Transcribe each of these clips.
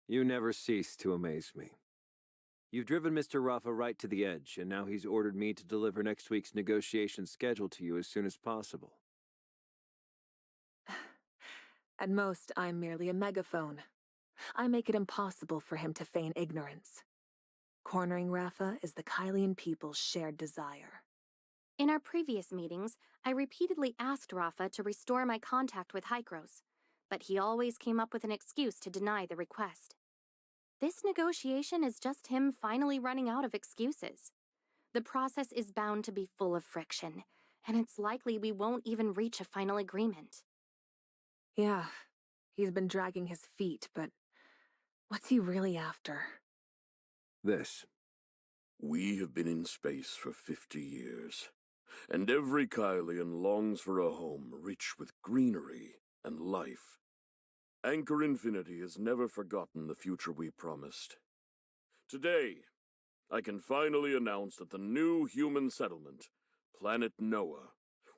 You never cease to amaze me. You've driven Mr. Rafa right to the edge, and now he's ordered me to deliver next week's negotiation schedule to you as soon as possible. At most, I'm merely a megaphone. I make it impossible for him to feign ignorance. Cornering Rafa is the Kylian people's shared desire. In our previous meetings, I repeatedly asked Rafa to restore my contact with Hykros, but he always came up with an excuse to deny the request. This negotiation is just him finally running out of excuses. The process is bound to be full of friction, and it's likely we won't even reach a final agreement. Yeah, he's been dragging his feet, but what's he really after? This. We have been in space for 50 years, and every Kylian longs for a home rich with greenery and life. Anchor Infinity has never forgotten the future we promised. Today, I can finally announce that the new human settlement, Planet Noah,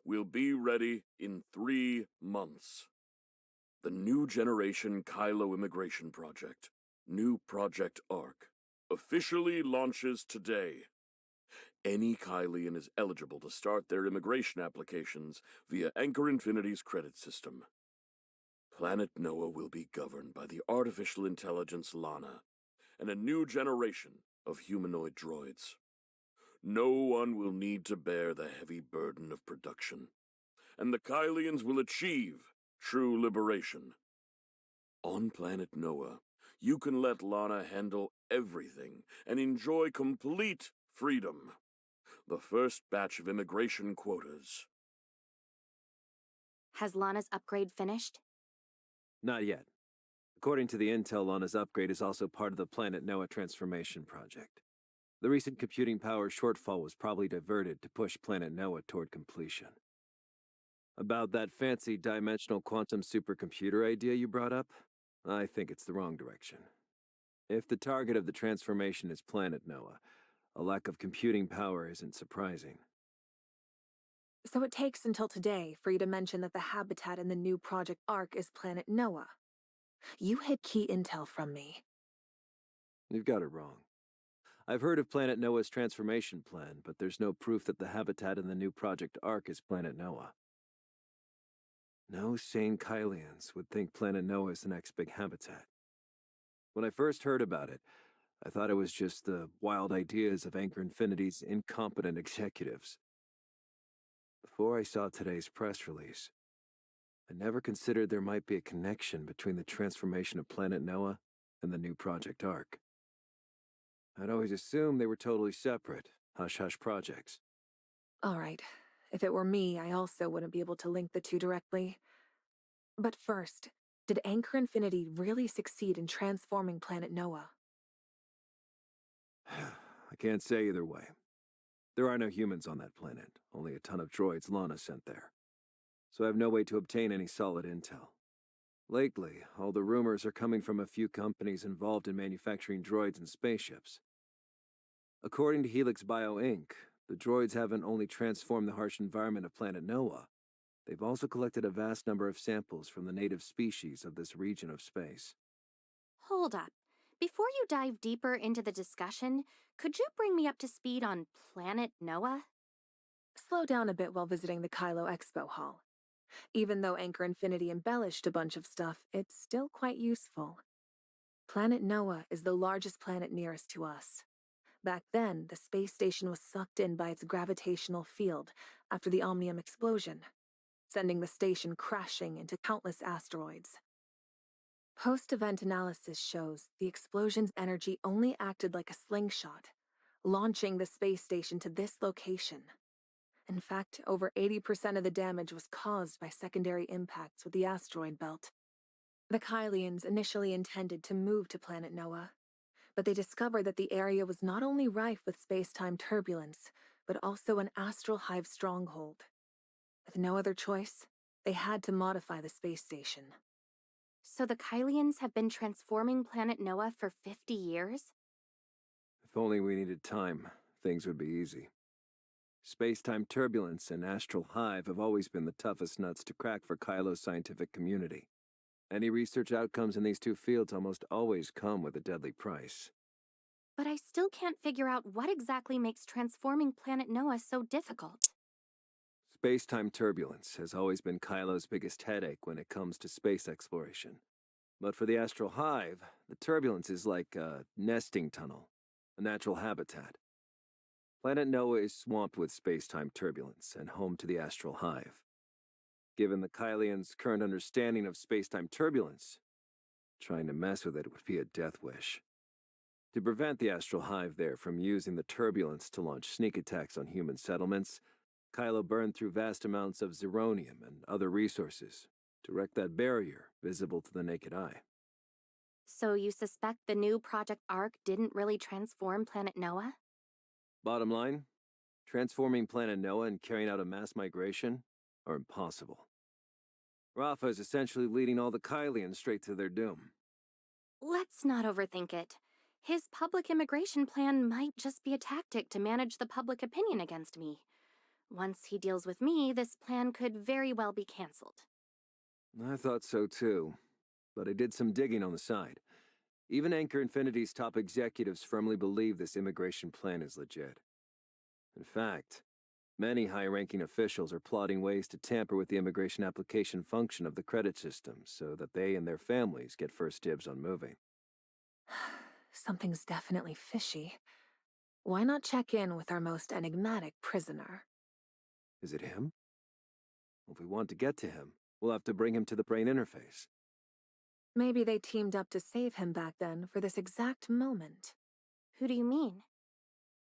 will be ready in 3 months. The New Generation Kylo Immigration Project, New Project ARC, officially launches today. Any Kylian is eligible to start their immigration applications via Anchor Infinity's credit system. Planet Noah will be governed by the artificial intelligence Lana and a new generation of humanoid droids. No one will need to bear the heavy burden of production, and the Kylians will achieve true liberation. On Planet Noah, you can let Lana handle everything and enjoy complete freedom. The first batch of immigration quotas. Has Lana's upgrade finished? Not yet. According to the intel, Lana's upgrade is also part of the Planet Noah transformation project. The recent computing power shortfall was probably diverted to push Planet Noah toward completion. About that fancy dimensional quantum supercomputer idea you brought up, I think it's the wrong direction. If the target of the transformation is Planet Noah, a lack of computing power isn't surprising. So it takes until today for you to mention that the habitat in the new Project ARC is Planet Noah. You hid key intel from me. You've got it wrong. I've heard of Planet Noah's transformation plan, but there's no proof that the habitat in the new Project ARC is Planet Noah. No sane Kylians would think Planet Noah is the next big habitat. When I first heard about it, I thought it was just the wild ideas of Anchor Infinity's incompetent executives. Before I saw today's press release, I never considered there might be a connection between the transformation of Planet Noah and the new Project ARC. I'd always assumed they were totally separate, hush-hush projects. All right. If it were me, I also wouldn't be able to link the two directly. But first, did Anchor Infinity really succeed in transforming Planet Noah? I can't say either way. There are no humans on that planet, only a ton of droids Lana sent there. So I have no way to obtain any solid intel. Lately, all the rumors are coming from a few companies involved in manufacturing droids and spaceships. According to Helix Bio Inc., the droids haven't only transformed the harsh environment of Planet Noah, they've also collected a vast number of samples from the native species of this region of space. Hold up. Before you dive deeper into the discussion, could you bring me up to speed on Planet Noah? Slow down a bit while visiting the Kylo Expo Hall. Even though Anchor Infinity embellished a bunch of stuff, it's still quite useful. Planet Noah is the largest planet nearest to us. Back then, the space station was sucked in by its gravitational field after the Omnium explosion, sending the station crashing into countless asteroids. Post-event analysis shows the explosion's energy only acted like a slingshot, launching the space station to this location. In fact, over 80% of the damage was caused by secondary impacts with the asteroid belt. The Kylians initially intended to move to Planet Noah, but they discovered that the area was not only rife with space-time turbulence, but also an astral hive stronghold. With no other choice, they had to modify the space station. So the Kylians have been transforming Planet Noah for 50 years? If only we needed time, things would be easy. Space-time turbulence and astral hive have always been the toughest nuts to crack for Kylo's scientific community. Any research outcomes in these two fields almost always come with a deadly price. But I still can't figure out what exactly makes transforming Planet Noah so difficult. Space-time turbulence has always been Kylo's biggest headache when it comes to space exploration. But for the Astral Hive, the turbulence is like a nesting tunnel, a natural habitat. Planet Noah is swamped with space-time turbulence and home to the Astral Hive. Given the Kylians' current understanding of space-time turbulence, trying to mess with it would be a death wish. To prevent the Astral Hive there from using the turbulence to launch sneak attacks on human settlements, Kylo burned through vast amounts of zirconium and other resources to wreck that barrier visible to the naked eye. So you suspect the new Project Ark didn't really transform Planet Noah? Bottom line, transforming Planet Noah and carrying out a mass migration are impossible. Rafa is essentially leading all the Kylians straight to their doom. Let's not overthink it. His public immigration plan might just be a tactic to manage the public opinion against me. Once he deals with me, this plan could very well be cancelled. I thought so too, but I did some digging on the side. Even Anchor Infinity's top executives firmly believe this immigration plan is legit. In fact, many high-ranking officials are plotting ways to tamper with the immigration application function of the credit system so that they and their families get first dibs on moving. Something's definitely fishy. Why not check in with our most enigmatic prisoner? Is it him? If we want to get to him, we'll have to bring him to the brain interface. Maybe they teamed up to save him back then for this exact moment. Who do you mean?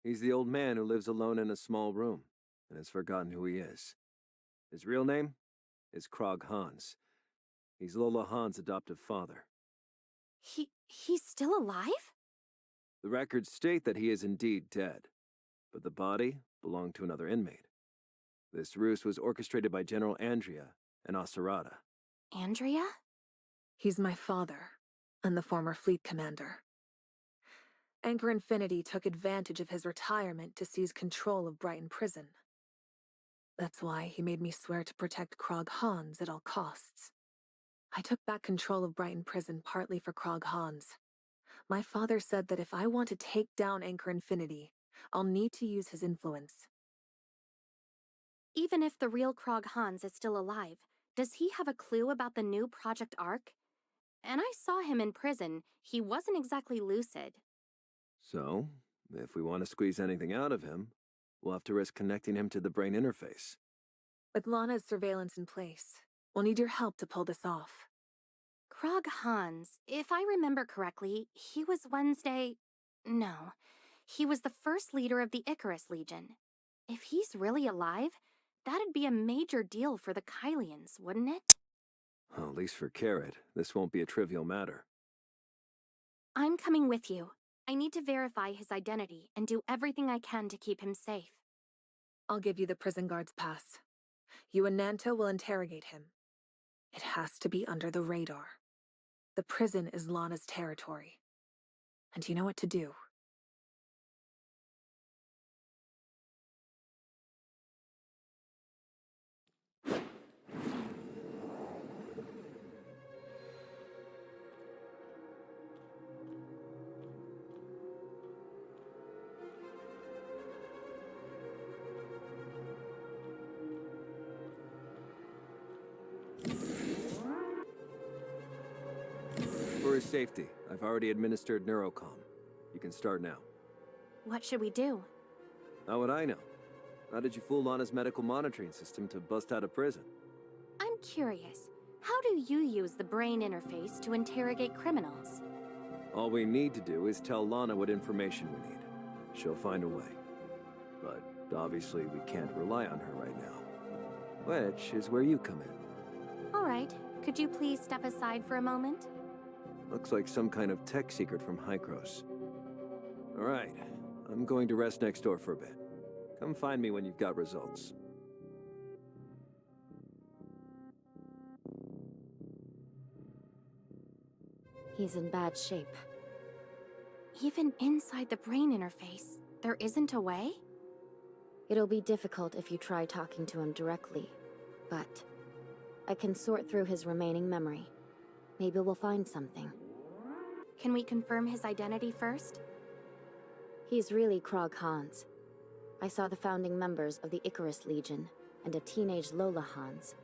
He's the old man who lives alone in a small room and has forgotten who he is. His real name is Krog Hans. He's Lola Han's adoptive father. He's still alive? The records state that he is indeed dead, but the body belonged to another inmate. This ruse was orchestrated by General Andrea and Osirata. Andrea? He's my father, and the former fleet commander. Anchor Infinity took advantage of his retirement to seize control of Brighton Prison. That's why he made me swear to protect Krog Hans at all costs. I took back control of Brighton Prison partly for Krog Hans. My father said that if I want to take down Anchor Infinity, I'll need to use his influence. Even if the real Krog Hans is still alive, does he have a clue about the new Project Ark? And I saw him in prison. He wasn't exactly lucid. So, if we want to squeeze anything out of him, we'll have to risk connecting him to the brain interface. With Lana's surveillance in place, we'll need your help to pull this off. Krog Hans, if I remember correctly, he was No, he was the first leader of the Icarus Legion. If he's really alive, that'd be a major deal for the Kylians, wouldn't it? Well, at least for Carrot, this won't be a trivial matter. I'm coming with you. I need to verify his identity and do everything I can to keep him safe. I'll give you the prison guard's pass. You and Nanto will interrogate him. It has to be under the radar. The prison is Lana's territory. And you know what to do. For his safety, I've already administered Neurocom. You can start now. What should we do? How would I know? How did you fool Lana's medical monitoring system to bust out of prison? I'm curious. How do you use the brain interface to interrogate criminals? All we need to do is tell Lana what information we need. She'll find a way. But obviously we can't rely on her right now. Which is where you come in. All right. Could you please step aside for a moment? Looks like some kind of tech secret from Hykros. Alright, I'm going to rest next door for a bit. Come find me when you've got results. He's in bad shape. Even inside the brain interface, there isn't a way? It'll be difficult if you try talking to him directly, but I can sort through his remaining memory. Maybe we'll find something. Can we confirm his identity first? He's really Krog Hans. I saw the founding members of the Icarus Legion and a teenage Lola Hans.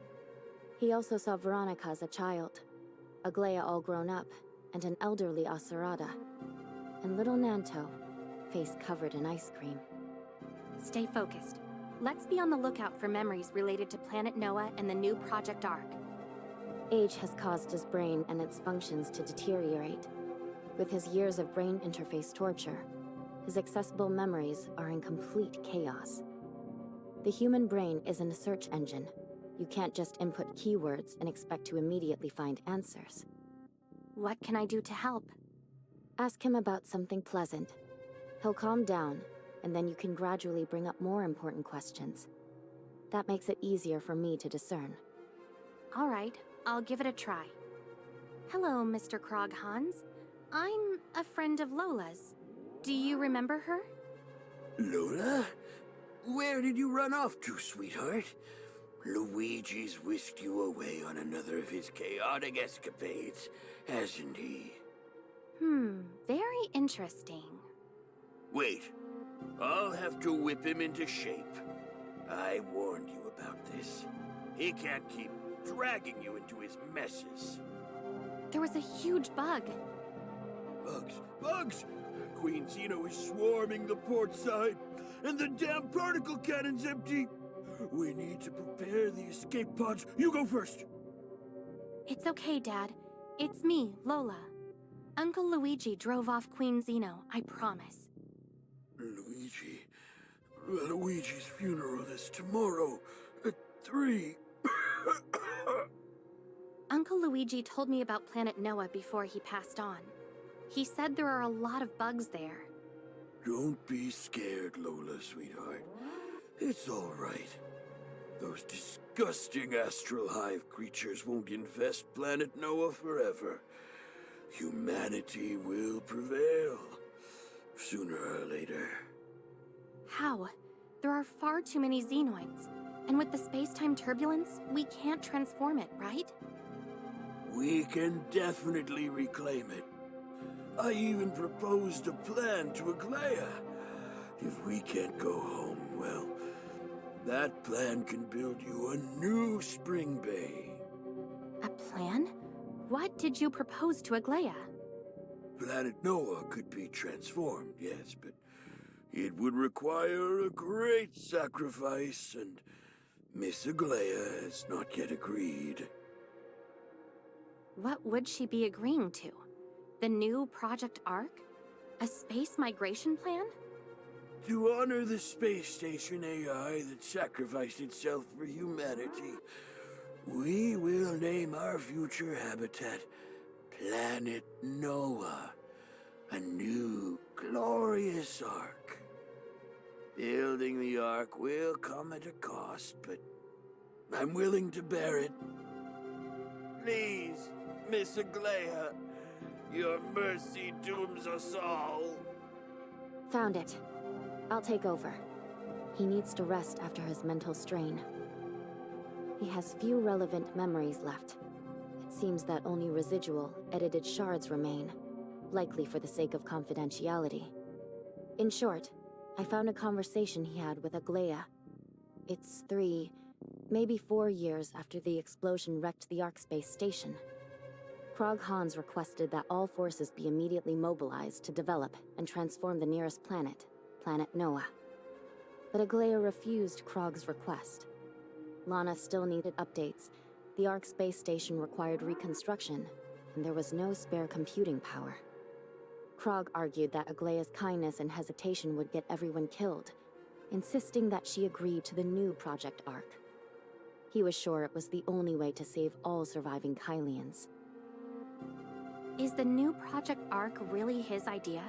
He also saw Veronika as a child, Aglaia all grown up, and an elderly Acerada. And little Nanto, face covered in ice cream. Stay focused. Let's be on the lookout for memories related to Planet Noah and the new Project Ark. Age has caused his brain and its functions to deteriorate. With his years of brain interface torture, his accessible memories are in complete chaos. The human brain isn't a search engine. You can't just input keywords and expect to immediately find answers. What can I do to help? Ask him about something pleasant. He'll calm down, and then you can gradually bring up more important questions. That makes it easier for me to discern. All right, I'll give it a try. Hello, Mr. Krog Hans. I'm a friend of Lola's. Do you remember her? Lola? Where did you run off to, sweetheart? Luigi's whisked you away on another of his chaotic escapades, hasn't he? Very interesting. Wait, I'll have to whip him into shape. I warned you about this. He can't keep dragging you into his messes. There was a huge bug. Bugs! Bugs! Queen Zeno is swarming the port side, and the damn particle cannon's empty. We need to prepare the escape pods. You go first. It's okay, Dad. It's me, Lola. Uncle Luigi drove off Queen Zeno, I promise. Luigi... Luigi's funeral is tomorrow at 3. Uncle Luigi told me about Planet Noah before he passed on. He said there are a lot of bugs there. Don't be scared, Lola, sweetheart. It's all right. Those disgusting astral hive creatures won't infest Planet Noah forever. Humanity will prevail, sooner or later. How? There are far too many xenoids. And with the space-time turbulence, we can't transform it, right? We can definitely reclaim it. I even proposed a plan to Aglaia. If we can't go home, well, that plan can build you a new spring bay. A plan? What did you propose to Aglaia? Planet Noah could be transformed, yes, but it would require a great sacrifice, and Miss Aglaia has not yet agreed. What would she be agreeing to? The new Project Ark? A space migration plan? To honor the space station AI that sacrificed itself for humanity, we will name our future habitat Planet Noah, a new glorious Ark. Building the Ark will come at a cost, but I'm willing to bear it. Please, Miss Aglaia, your mercy dooms us all. Found it. I'll take over. He needs to rest after his mental strain. He has few relevant memories left. It seems that only residual, edited shards remain, likely for the sake of confidentiality. In short, I found a conversation he had with Aglaia. It's 3, maybe 4 years after the explosion wrecked the Ark space station. Krog Hans requested that all forces be immediately mobilized to develop and transform the nearest planet, Planet Noah. But Aglaia refused Krog's request. Lana still needed updates. The Ark space station required reconstruction, and there was no spare computing power. Krog argued that Aglaia's kindness and hesitation would get everyone killed, insisting that she agreed to the new Project Ark. He was sure it was the only way to save all surviving Kylians. Is the new Project Ark really his idea?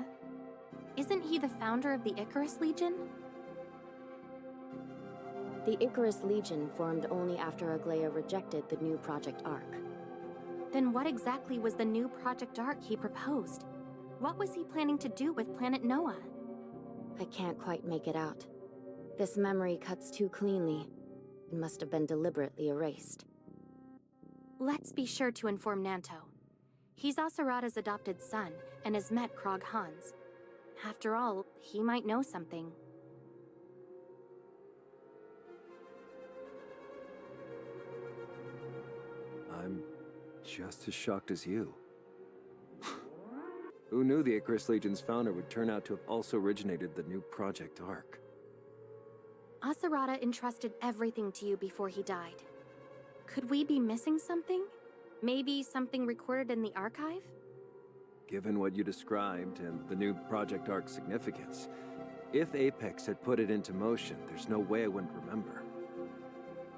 Isn't he the founder of the Icarus Legion? The Icarus Legion formed only after Aglaia rejected the new Project Ark. Then what exactly was the new Project Ark he proposed? What was he planning to do with Planet Noah? I can't quite make it out. This memory cuts too cleanly. It must have been deliberately erased. Let's be sure to inform Nanto. He's Asurata's adopted son and has met Krog Hans. After all, he might know something. I'm just as shocked as you. Who knew the Icarus Legion's founder would turn out to have also originated the new Project Ark? Asurata entrusted everything to you before he died. Could we be missing something? Maybe something recorded in the archive? Given what you described and the new Project Ark's significance, if Apex had put it into motion, there's no way I wouldn't remember.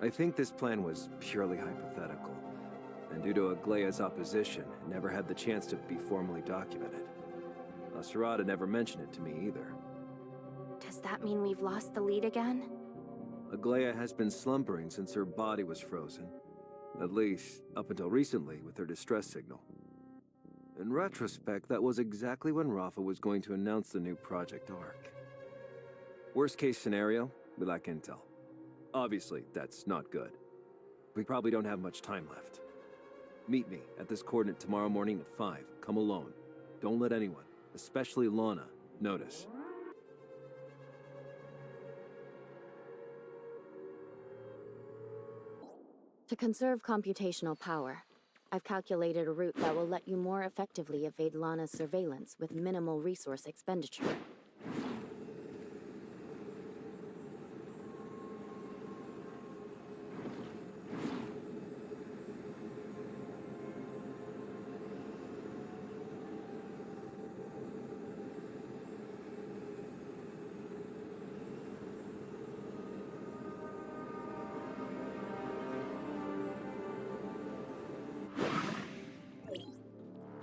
I think this plan was purely hypothetical, and due to Aglaya's opposition, it never had the chance to be formally documented. Asurata never mentioned it to me either. Does that mean we've lost the lead again? Aglaya has been slumbering since her body was frozen. At least, up until recently with her distress signal. In retrospect, that was exactly when Rafa was going to announce the new Project Ark. Worst case scenario, we lack intel. Obviously, that's not good. We probably don't have much time left. Meet me at this coordinate tomorrow morning at 5. Come alone. Don't let anyone, especially Lana, notice. To conserve computational power, I've calculated a route that will let you more effectively evade Lana's surveillance with minimal resource expenditure.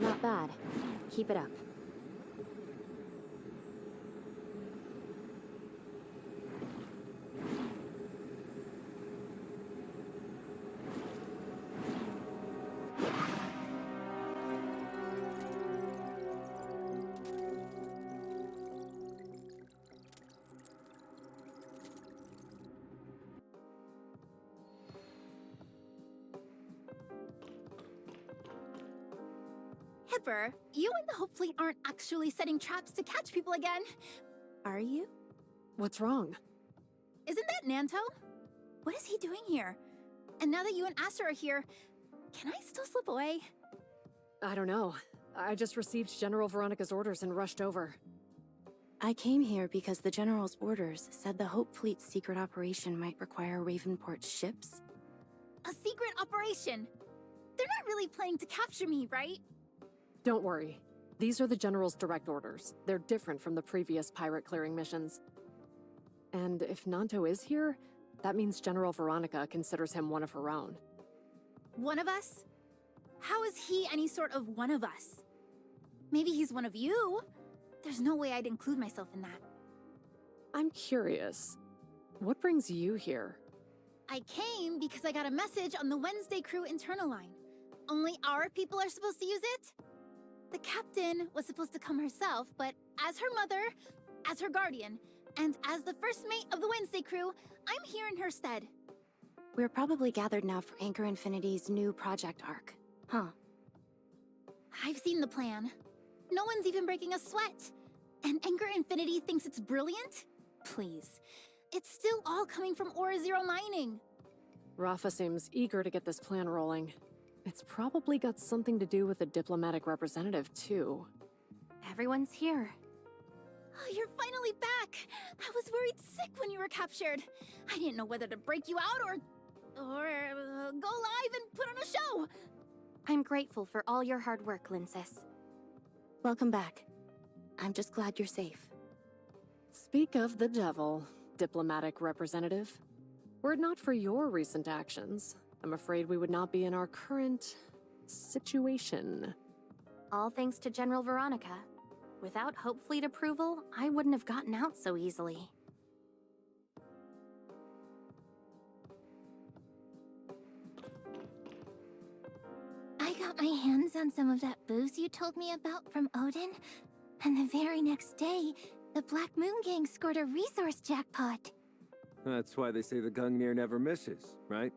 Not bad. Keep it up. Hipper, you and the Hope Fleet aren't actually setting traps to catch people again, are you? What's wrong? Isn't that Nanto? What is he doing here? And now that you and Aster are here, can I still slip away? I don't know. I just received General Veronika's orders and rushed over. I came here because the General's orders said the Hope Fleet's secret operation might require Ravenport's ships. A secret operation? They're not really planning to capture me, right? Don't worry. These are the General's direct orders. They're different from the previous pirate clearing missions. And if Nanto is here, that means General Veronika considers him one of her own. One of us? How is he any sort of one of us? Maybe he's one of you? There's no way I'd include myself in that. I'm curious. What brings you here? I came because I got a message on the Wednesday crew internal line. Only our people are supposed to use it? The captain was supposed to come herself, but as her mother, as her guardian, and as the first mate of the Wednesday crew, I'm here in her stead. We're probably gathered now for Anchor Infinity's new Project Ark, huh? I've seen the plan. No one's even breaking a sweat. And Anchor Infinity thinks it's brilliant? Please. It's still all coming from Aura Zero mining. Rafa seems eager to get this plan rolling. It's probably got something to do with the diplomatic representative, too. Everyone's here. Oh, you're finally back! I was worried sick when you were captured. I didn't know whether to break you out or go live and put on a show. I'm grateful for all your hard work, Linsis. Welcome back. I'm just glad you're safe. Speak of the devil, diplomatic representative. Were it not for your recent actions, I'm afraid we would not be in our current situation. All thanks to General Veronika. Without Hope Fleet approval, I wouldn't have gotten out so easily. I got my hands on some of that booze you told me about from Odin, and the very next day, the Black Moon Gang scored a resource jackpot. That's why they say the Gungnir never misses, right?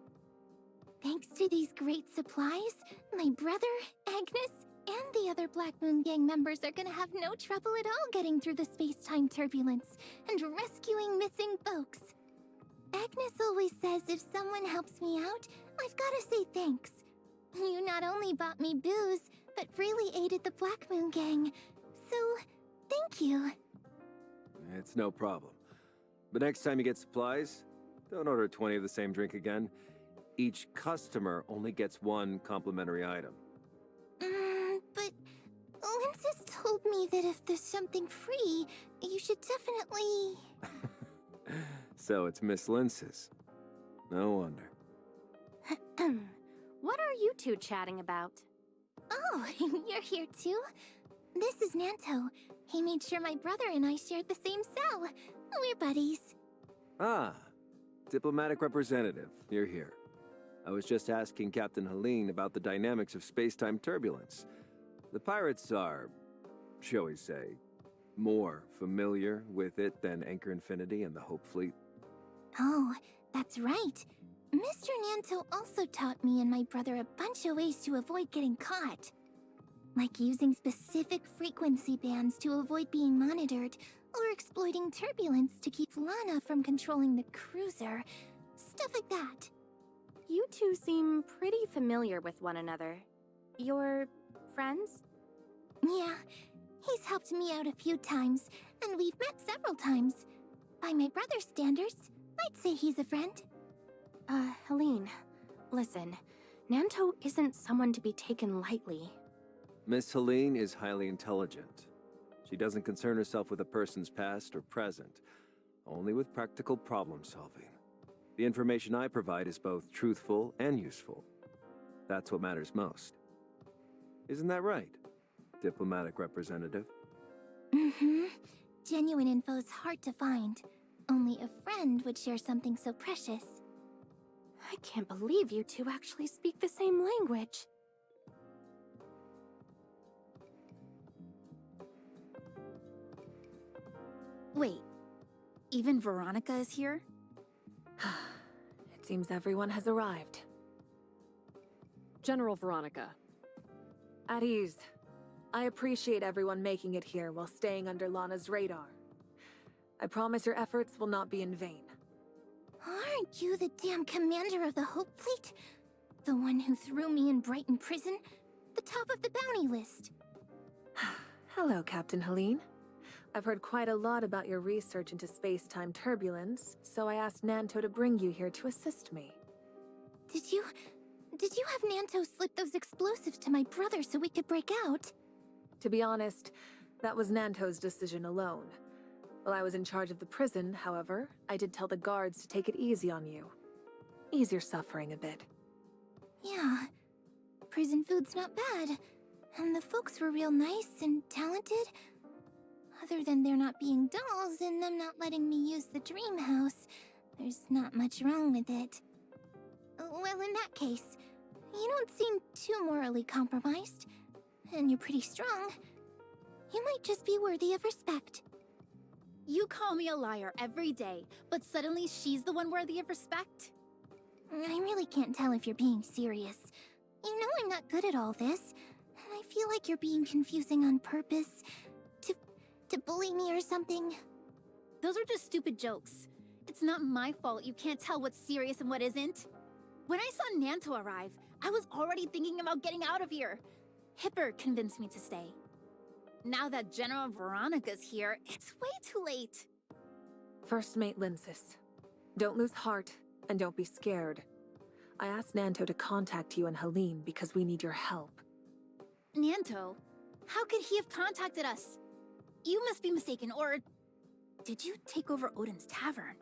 Thanks to these great supplies, my brother, Agnes, And the other Black Moon Gang members are gonna have no trouble at all getting through the space-time turbulence and rescuing missing folks. Agnes always says if someone helps me out, I've gotta say thanks. You not only bought me booze, but really aided the Black Moon Gang. So, thank you. It's no problem. But next time you get supplies, don't order 20 of the same drink again. Each customer only gets one complimentary item. But Linsis told me that if there's something free, you should definitely... So it's Miss Lince's. No wonder. What are you two chatting about? Oh, you're here too? This is Nanto. He made sure my brother and I shared the same cell. We're buddies. Ah, diplomatic representative, you're here. I was just asking Captain Helene about the dynamics of space-time turbulence. The pirates are, shall we say, more familiar with it than Anchor Infinity and the Hope Fleet. Oh, that's right. Mr. Nanto also taught me and my brother a bunch of ways to avoid getting caught. Like using specific frequency bands to avoid being monitored, or exploiting turbulence to keep Lana from controlling the cruiser. Stuff like that. You two seem pretty familiar with one another. You're friends? Yeah, he's helped me out a few times, and we've met several times. By my brother's standards, I'd say he's a friend. Helene, listen, Nanto isn't someone to be taken lightly. Miss Helene is highly intelligent. She doesn't concern herself with a person's past or present, only with practical problem solving. The information I provide is both truthful and useful. That's what matters most. Isn't that right, diplomatic representative? Mm-hmm. Genuine info's hard to find. Only a friend would share something so precious. I can't believe you two actually speak the same language. Wait, even Veronika is here? It seems everyone has arrived. General Veronika. At ease. I appreciate everyone making it here while staying under Lana's radar. I promise your efforts will not be in vain. Aren't you the damn commander of the Hope Fleet? The one who threw me in Brighton prison? The top of the bounty list. Hello, Captain Helene. I've heard quite a lot about your research into space-time turbulence, so I asked Nanto to bring you here to assist me. Did you have Nanto slip those explosives to my brother so we could break out? To be honest, that was Nanto's decision alone. While I was in charge of the prison, however, I did tell the guards to take it easy on you. Ease your suffering a bit. Yeah. Prison food's not bad. And the folks were real nice and talented. Other than there not being dolls and them not letting me use the dream house, there's not much wrong with it. Well, in that case, you don't seem too morally compromised. And you're pretty strong. You might just be worthy of respect. You call me a liar every day, but suddenly she's the one worthy of respect? I really can't tell if you're being serious. You know I'm not good at all this, and I feel like you're being confusing on purpose. To bully me or something. Those are just stupid jokes. It's not my fault you can't tell what's serious and what isn't. When I saw Nanto arrive, I was already thinking about getting out of here. Hipper convinced me to stay. Now that General Veronika's here, it's way too late. First Mate Linsis, don't lose heart and don't be scared. I asked Nanto to contact you and Helene because we need your help. Nanto? How could he have contacted us? You must be mistaken, or... Did you take over Odin's Tavern?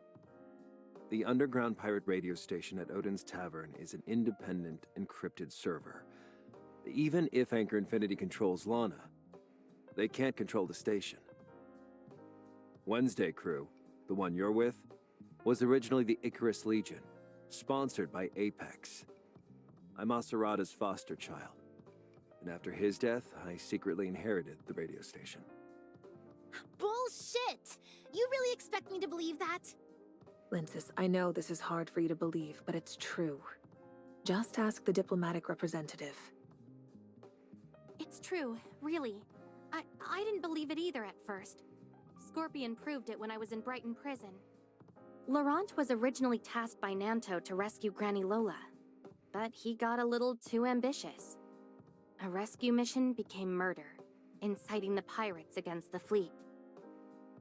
The underground pirate radio station at Odin's Tavern is an independent, encrypted server. Even if Anchor Infinity controls Lana, they can't control the station. Wednesday Crew, the one you're with, was originally the Icarus Legion, sponsored by Apex. I'm Asurada's foster child, and after his death, I secretly inherited the radio station. Bullshit! You really expect me to believe that? Linsis, I know this is hard for you to believe, but it's true. Just ask the diplomatic representative. It It's true, really. I didn't believe it either at first. Scorpion proved it when I was in Brighton Prison. Laurent was originally tasked by Nanto to rescue Granny Lola, but he got a little too ambitious. A rescue mission became murder, inciting the pirates against the fleet.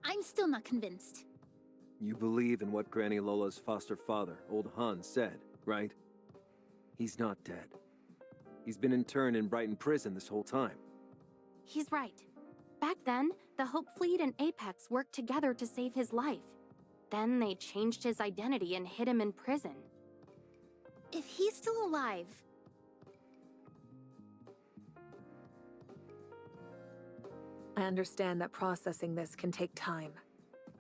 I'm still not convinced. You believe in what Granny Lola's foster father, old Hans, said, right? He's not dead. He's been interned in Brighton Prison this whole time. He's right. Back then, the Hope Fleet and Apex worked together to save his life. Then they changed his identity and hid him in prison. If he's still alive... I understand that processing this can take time.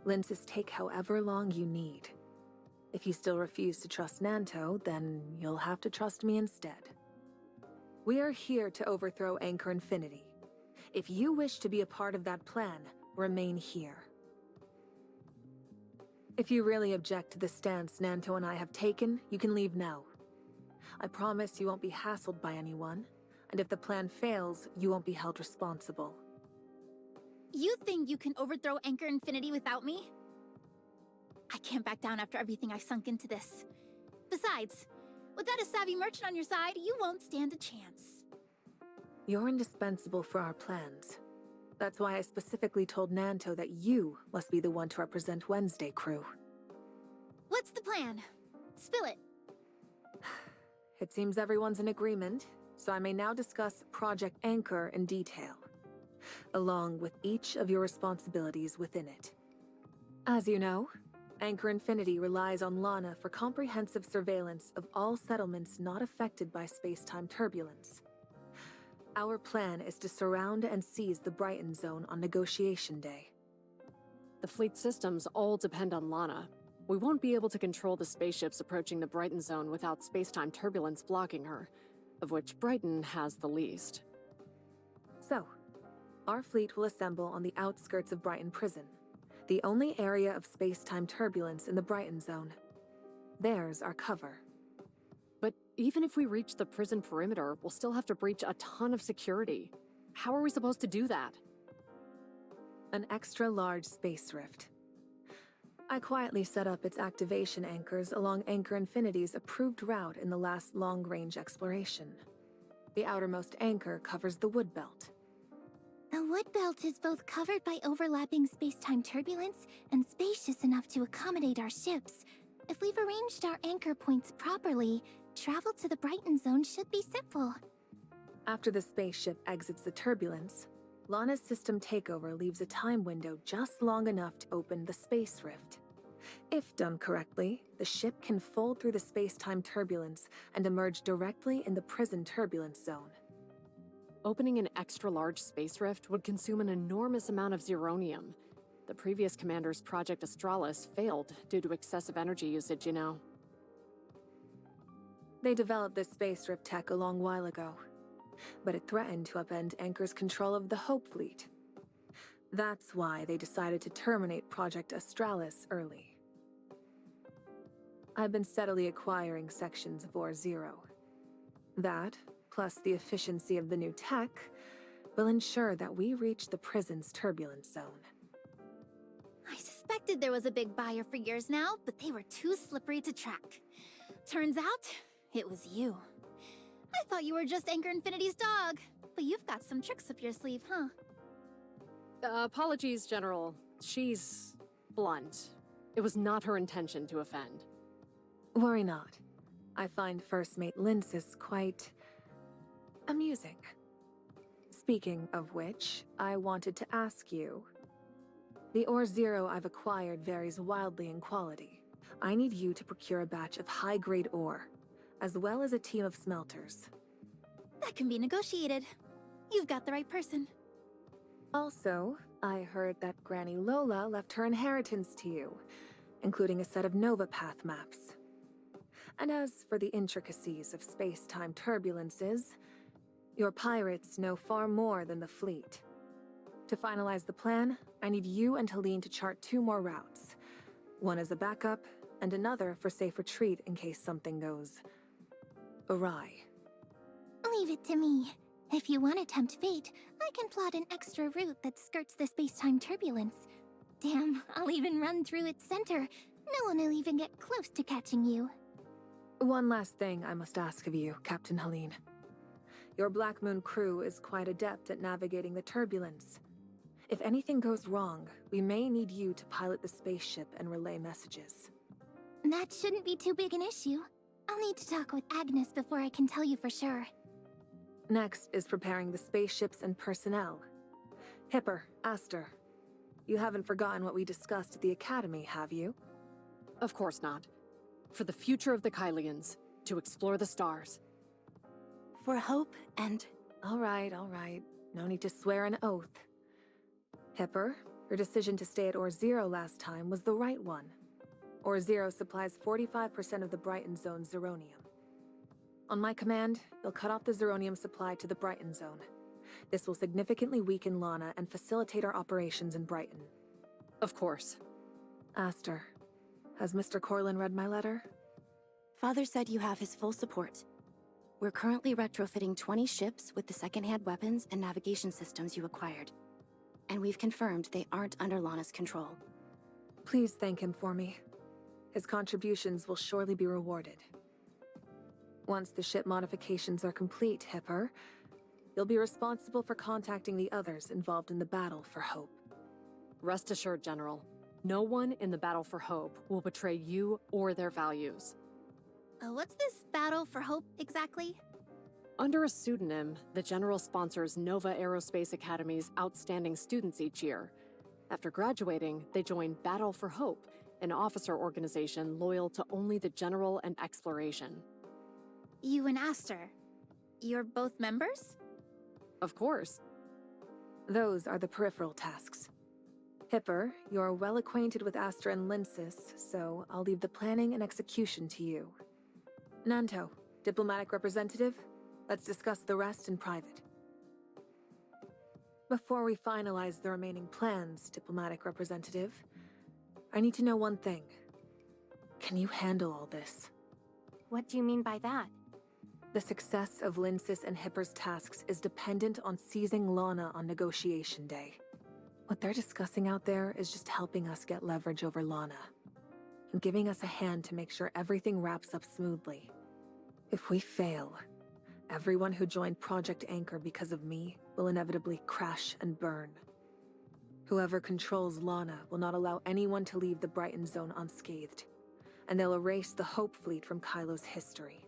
Lenses take however long you need. If you still refuse to trust Nanto, then you'll have to trust me instead. We are here to overthrow Anchor Infinity. If you wish to be a part of that plan, remain here. If you really object to the stance Nanto and I have taken, you can leave now. I promise you won't be hassled by anyone, and if the plan fails, you won't be held responsible. You think you can overthrow Anchor Infinity without me? I can't back down after everything I've sunk into this. Besides, without a savvy merchant on your side, you won't stand a chance. You're indispensable for our plans. That's why I specifically told Nanto that you must be the one to represent Wednesday Crew. What's the plan? Spill it. It seems everyone's in agreement, so I may now discuss Project Anchor in detail, along with each of your responsibilities within it. As you know, Anchor Infinity relies on Lana for comprehensive surveillance of all settlements not affected by space-time turbulence. Our plan is to surround and seize the Brighton Zone on Negotiation Day. The fleet systems all depend on Lana. We won't be able to control the spaceships approaching the Brighton Zone without space-time turbulence blocking her, of which Brighton has the least. So, our fleet will assemble on the outskirts of Brighton Prison, the only area of space-time turbulence in the Brighton Zone. There's our cover. But even if we reach the prison perimeter, we'll still have to breach a ton of security. How are we supposed to do that? An extra-large space rift. I quietly set up its activation anchors along Anchor Infinity's approved route in the last long-range exploration. The outermost anchor covers the wood belt. The wood belt is both covered by overlapping space-time turbulence and spacious enough to accommodate our ships. If we've arranged our anchor points properly, travel to the Brighton Zone should be simple. After the spaceship exits the turbulence, Lana's system takeover leaves a time window just long enough to open the space rift. If done correctly, the ship can fold through the space-time turbulence and emerge directly in the prison turbulence zone. Opening an extra-large space rift would consume an enormous amount of zeronium. The previous commander's Project Astralis failed due to excessive energy usage, you know. They developed this space rift tech a long while ago, but it threatened to upend Anchor's control of the Hope Fleet. That's why they decided to terminate Project Astralis early. I've been steadily acquiring sections of Ore Zero. That, plus the efficiency of the new tech, will ensure that we reach the prison's turbulence zone. I suspected there was a big buyer for years now, but they were too slippery to track. Turns out, it was you. I thought you were just Anchor Infinity's dog, but you've got some tricks up your sleeve, huh? Apologies, General. She's blunt. It was not her intention to offend. Worry not. I find First Mate Linsis quite amusing. Speaking of which, I wanted to ask you. The Ore Zero I've acquired varies wildly in quality. I need you to procure a batch of high-grade ore, as well as a team of smelters. That can be negotiated. You've got the right person. Also, I heard that Granny Lola left her inheritance to you, including a set of Nova Path maps. And as for the intricacies of space-time turbulences, your pirates know far more than the fleet. To finalize the plan, I need you and Helene to chart 2 more routes. One as a backup, and another for safe retreat in case something goes awry. Leave it to me. If you want to tempt fate, I can plot an extra route that skirts the space-time turbulence. Damn, I'll even run through its center. No one will even get close to catching you. One last thing I must ask of you, Captain Helene. Your Black Moon crew is quite adept at navigating the turbulence. If anything goes wrong, we may need you to pilot the spaceship and relay messages. That shouldn't be too big an issue. I'll need to talk with Agnes before I can tell you for sure. Next is preparing the spaceships and personnel. Hipper, Aster, you haven't forgotten what we discussed at the Academy, have you? Of course not. For the future of the Kylians, to explore the stars. For hope and... All right. No need to swear an oath. Hipper, your decision to stay at Or-Zero last time was the right one. Or-Zero supplies 45% of the Brighton Zone's Zeronium. On my command, you'll cut off the Zeronium supply to the Brighton Zone. This will significantly weaken Lana and facilitate our operations in Brighton. Of course. Aster, has Mr. Corlin read my letter? Father said you have his full support. We're currently retrofitting 20 ships with the second-hand weapons and navigation systems you acquired. And we've confirmed they aren't under Lana's control. Please thank him for me. His contributions will surely be rewarded. Once the ship modifications are complete, Hipper, you'll be responsible for contacting the others involved in the battle for Hope. Rest assured, General. No one in the Battle for Hope will betray you or their values. What's this Battle for Hope exactly? Under a pseudonym, the General sponsors Nova Aerospace Academy's outstanding students each year. After graduating, they join Battle for Hope, an officer organization loyal to only the General and exploration. You and Aster. You're both members? Of course. Those are the peripheral tasks. Hipper, you're well acquainted with Aster and Lynsis, so I'll leave the planning and execution to you. Nanto, diplomatic representative, let's discuss the rest in private. Before we finalize the remaining plans, diplomatic representative, I need to know one thing. Can you handle all this? What do you mean by that? The success of Lynsis and Hipper's tasks is dependent on seizing Lana on negotiation day. What they're discussing out there is just helping us get leverage over Lana, and giving us a hand to make sure everything wraps up smoothly. If we fail, everyone who joined Project Anchor because of me will inevitably crash and burn. Whoever controls Lana will not allow anyone to leave the Brighton Zone unscathed, and they'll erase the Hope Fleet from Kylo's history.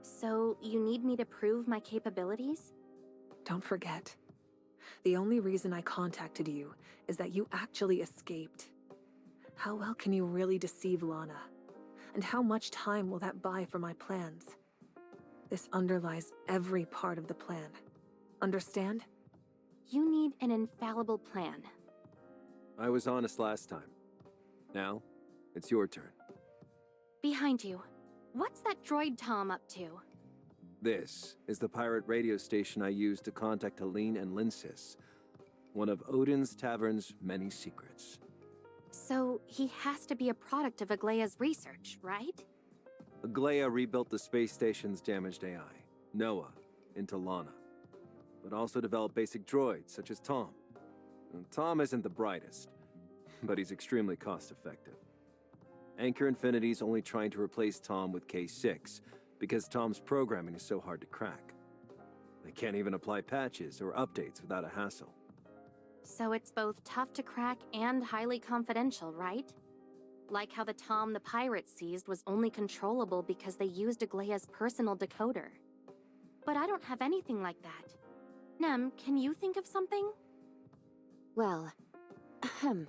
So, you need me to prove my capabilities? Don't forget, the only reason I contacted you is that you actually escaped. How well can you really deceive Lana? And how much time will that buy for my plans? This underlies every part of the plan. Understand? You need an infallible plan. I was honest last time. Now, it's your turn. Behind you. What's that droid Tom up to? This is the pirate radio station I used to contact Helene and Lynsis, one of Odin's Tavern's many secrets. So, he has to be a product of Aglaya's research, right? Aglaya rebuilt the space station's damaged AI, Noah, into Lana, but also developed basic droids such as Tom. And Tom isn't the brightest, but he's extremely cost-effective. Anchor Infinity's only trying to replace Tom with K6, because Tom's programming is so hard to crack. They can't even apply patches or updates without a hassle. So it's both tough to crack and highly confidential, right? Like how the Tom the pirate seized was only controllable because they used Aglaya's personal decoder. But I don't have anything like that. Nem, can you think of something? Well, ahem.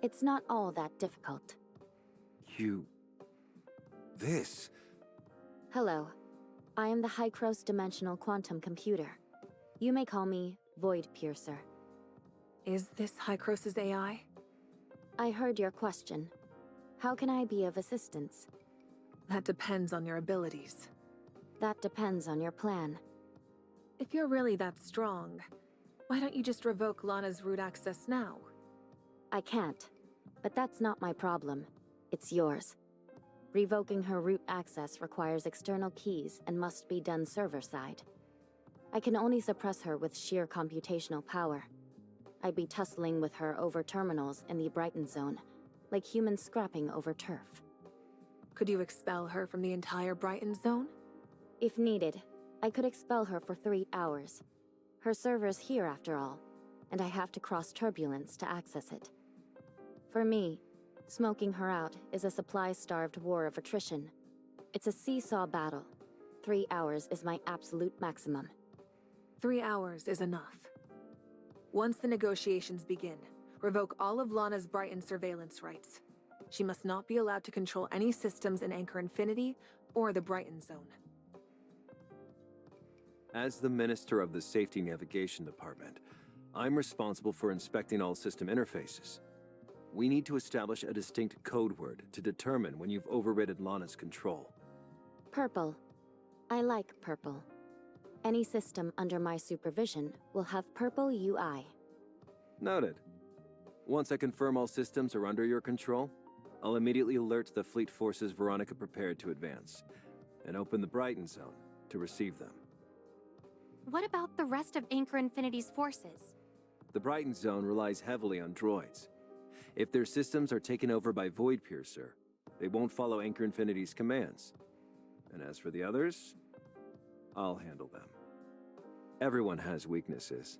It's not all that difficult. This... Hello. I am the Hykros Dimensional Quantum Computer. You may call me Void Piercer. Is this Hykros' AI? I heard your question. How can I be of assistance? That depends on your abilities. That depends on your plan. If you're really that strong, why don't you just revoke Lana's root access now? I can't. But that's not my problem. It's yours. Revoking her root access requires external keys and must be done server-side. I can only suppress her with sheer computational power. I'd be tussling with her over terminals in the Brighton zone, like humans scrapping over turf. Could you expel her from the entire Brighton zone? If needed, I could expel her for 3 hours. Her server's here after all, and I have to cross turbulence to access it. For me, smoking her out is a supply-starved war of attrition. It's a seesaw battle. 3 hours is my absolute maximum. 3 hours is enough. Once the negotiations begin, revoke all of Lana's Brighton surveillance rights. She must not be allowed to control any systems in Anchor Infinity or the Brighton zone. As the Minister of the Safety Navigation Department, I'm responsible for inspecting all system interfaces. We need to establish a distinct code word to determine when you've overridden Lana's control. Purple. I like purple. Any system under my supervision will have purple UI. Noted. Once I confirm all systems are under your control, I'll immediately alert the fleet forces Veronika prepared to advance, and open the Brighton zone to receive them. What about the rest of Anchor Infinity's forces? The Brighton zone relies heavily on droids. If their systems are taken over by Voidpiercer, they won't follow Anchor Infinity's commands. And as for the others, I'll handle them. Everyone has weaknesses.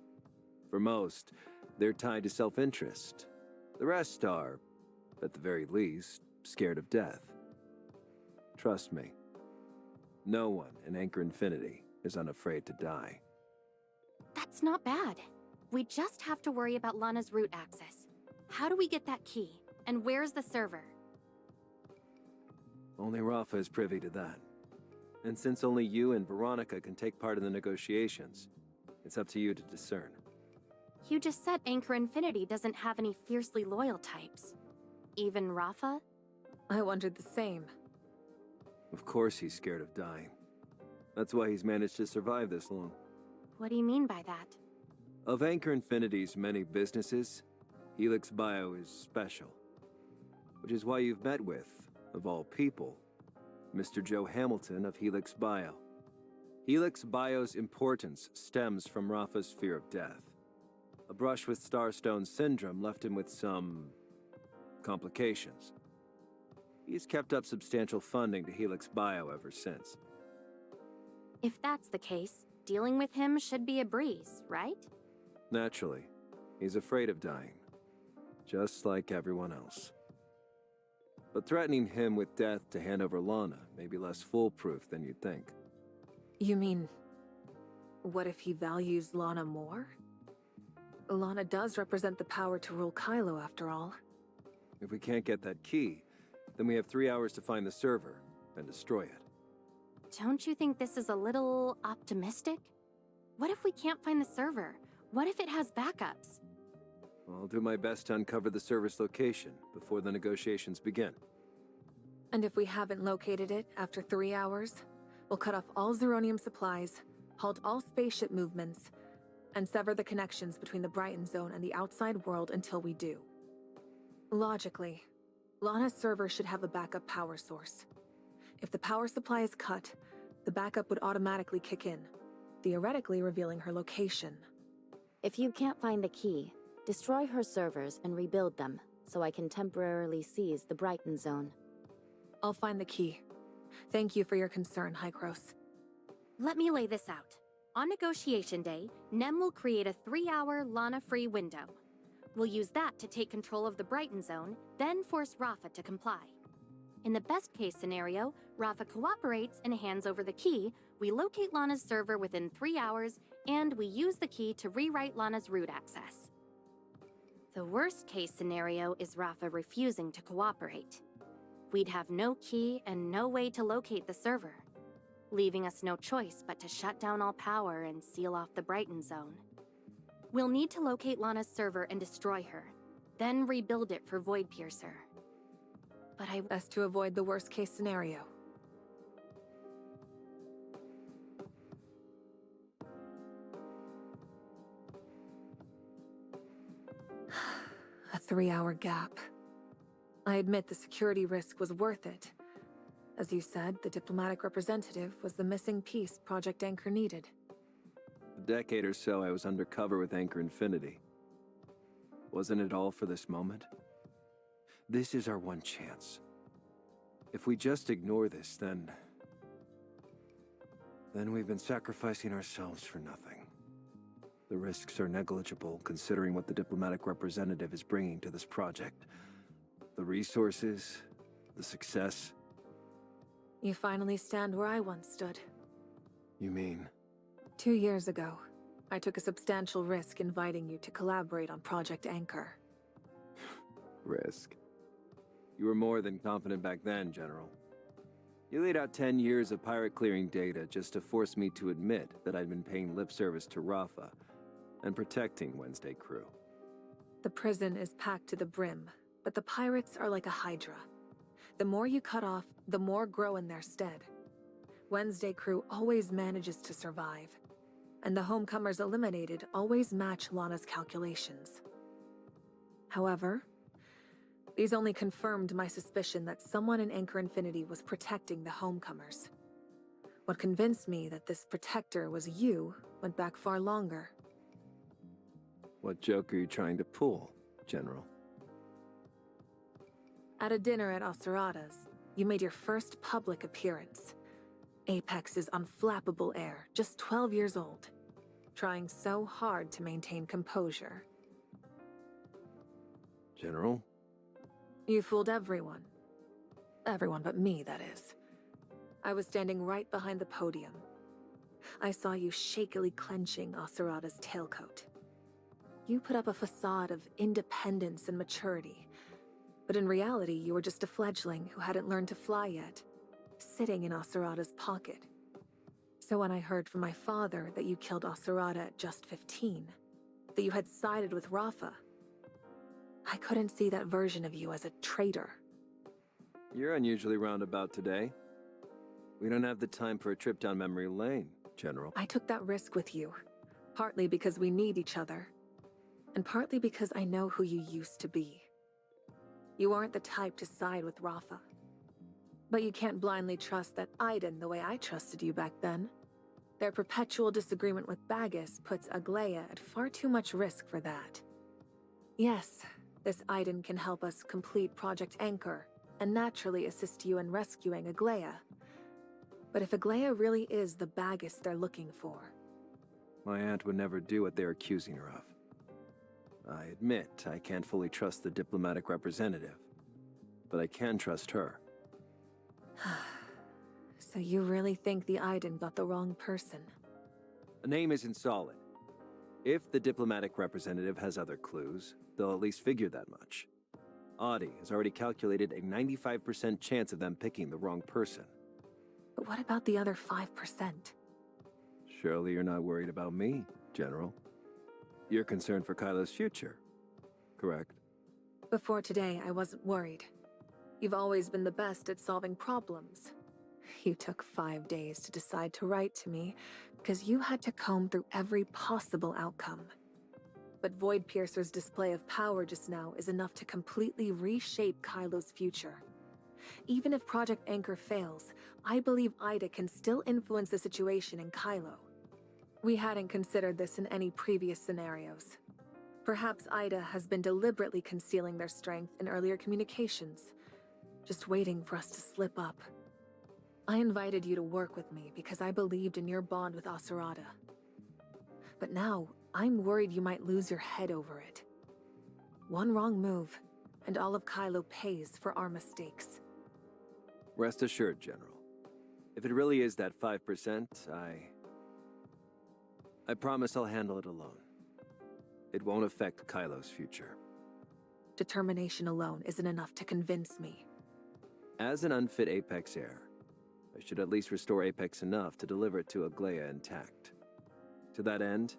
For most, they're tied to self-interest. The rest are, at the very least, scared of death. Trust me, no one in Anchor Infinity is unafraid to die. That's not bad. We just have to worry about Lana's root access. How do we get that key? And where's the server? Only Rafa is privy to that. And since only you and Veronika can take part in the negotiations, it's up to you to discern. You just said Anchor Infinity doesn't have any fiercely loyal types. Even Rafa? I wondered the same. Of course he's scared of dying. That's why he's managed to survive this long. What do you mean by that? Of Anchor Infinity's many businesses, Helix Bio is special. Which is why you've met with, of all people, Mr. Joe Hamilton of Helix Bio. Helix Bio's importance stems from Rafa's fear of death. A brush with Starstone Syndrome left him with some complications. He's kept up substantial funding to Helix Bio ever since. If that's the case, dealing with him should be a breeze, right? Naturally, he's afraid of dying, just like everyone else. But threatening him with death to hand over Lana may be less foolproof than you'd think. You mean, what if he values Lana more? Lana does represent the power to rule Kylo, after all. If we can't get that key, then we have 3 hours to find the server and destroy it. Don't you think this is a little optimistic? What if we can't find the server? What if it has backups? I'll do my best to uncover the server's location before the negotiations begin. And if we haven't located it after 3 hours, we'll cut off all Zeronium supplies, halt all spaceship movements, and sever the connections between the Brighton zone and the outside world until we do. Logically, Lana's server should have a backup power source. If the power supply is cut, the backup would automatically kick in, theoretically revealing her location. If you can't find the key, destroy her servers and rebuild them, so I can temporarily seize the Brighton zone. I'll find the key. Thank you for your concern, Hykros. Let me lay this out. On negotiation day, Nem will create a 3-hour Lana-free window. We'll use that to take control of the Brighton zone, then force Rafa to comply. In the best-case scenario, Rafa cooperates and hands over the key, we locate Lana's server within 3 hours, and we use the key to rewrite Lana's root access. The worst-case scenario is Rafa refusing to cooperate. We'd have no key and no way to locate the server, leaving us no choice but to shut down all power and seal off the Brighton zone. We'll need to locate Lana's server and destroy her, then rebuild it for Voidpiercer. But Best to avoid the worst-case scenario. A 3-hour gap. I admit the security risk was worth it. As you said, the diplomatic representative was the missing piece Project Anchor needed. decade or so, I was undercover with Anchor Infinity. Wasn't it all for this moment? This is our one chance. If we just ignore this, then we've been sacrificing ourselves for nothing. The risks are negligible considering what the diplomatic representative is bringing to this project. The resources, the success. You finally stand where I once stood. You mean? 2 years ago, I took a substantial risk inviting you to collaborate on Project Anchor. Risk. You were more than confident back then, General. You laid out 10 years of pirate clearing data just to force me to admit that I'd been paying lip service to Rafa and protecting Wednesday crew. The prison is packed to the brim, but the pirates are like a hydra. The more you cut off, the more grow in their stead. Wednesday crew always manages to survive, and the homecomers eliminated always match Lana's calculations. However, these only confirmed my suspicion that someone in Anchor Infinity was protecting the homecomers. What convinced me that this protector was you went back far longer. What joke are you trying to pull, General? At a dinner at Acerada's, you made your first public appearance. Apex's unflappable heir, just 12 years old, trying so hard to maintain composure. General? You fooled everyone. Everyone but me, that is. I was standing right behind the podium. I saw you shakily clenching Acerada's tailcoat. You put up a facade of independence and maturity, but in reality, you were just a fledgling who hadn't learned to fly yet, sitting in Acerada's pocket. So when I heard from my father that you killed Acerada at just 15, that you had sided with Rafa, I couldn't see that version of you as a traitor. You're unusually roundabout today. We don't have the time for a trip down memory lane, General. I took that risk with you, partly because we need each other, and partly because I know who you used to be. You aren't the type to side with Rafa. But you can't blindly trust that Aiden the way I trusted you back then. Their perpetual disagreement with Bagus puts Aglaia at far too much risk for that. Yes, this Aiden can help us complete Project Anchor and naturally assist you in rescuing Aglaia. But if Aglaia really is the Bagus they're looking for... My aunt would never do what they're accusing her of. I admit I can't fully trust the diplomatic representative, but I can trust her. So you really think the Aiden got the wrong person? A name isn't solid. If the diplomatic representative has other clues, they'll at least figure that much. Audie has already calculated a 95% chance of them picking the wrong person. But what about the other 5%? Surely you're not worried about me, General. You're concerned for Kylo's future, correct? Before today, I wasn't worried. You've always been the best at solving problems. You took 5 days to decide to write to me because you had to comb through every possible outcome. But Void Piercer's display of power just now is enough to completely reshape Kylo's future. Even if Project Anchor fails, I believe Ida can still influence the situation in Kylo. We hadn't considered this in any previous scenarios. Perhaps Ida has been deliberately concealing their strength in earlier communications, just waiting for us to slip up. I invited you to work with me because I believed in your bond with Acerada. But now, I'm worried you might lose your head over it. One wrong move, and all of Kylo pays for our mistakes. Rest assured, General. If it really is that 5%, I promise I'll handle it alone. It won't affect Kylo's future. Determination alone isn't enough to convince me. As an unfit Apex heir, I should at least restore Apex enough to deliver it to Aglaia intact. To that end,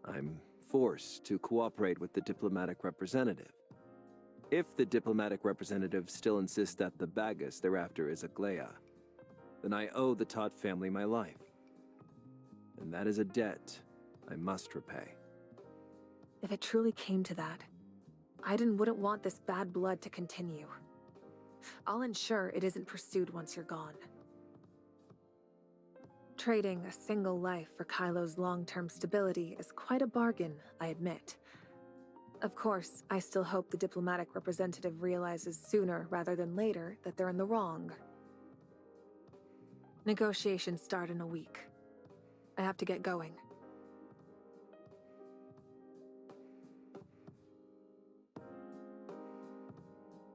I'm forced to cooperate with the diplomatic representative. If the diplomatic representative still insists that the Bagus thereafter is Aglaia, then I owe the Todd family my life. And that is a debt I must repay. If it truly came to that, Aiden wouldn't want this bad blood to continue. I'll ensure it isn't pursued once you're gone. Trading a single life for Kylo's long-term stability is quite a bargain, I admit. Of course, I still hope the diplomatic representative realizes sooner rather than later that they're in the wrong. Negotiations start in a week. I have to get going.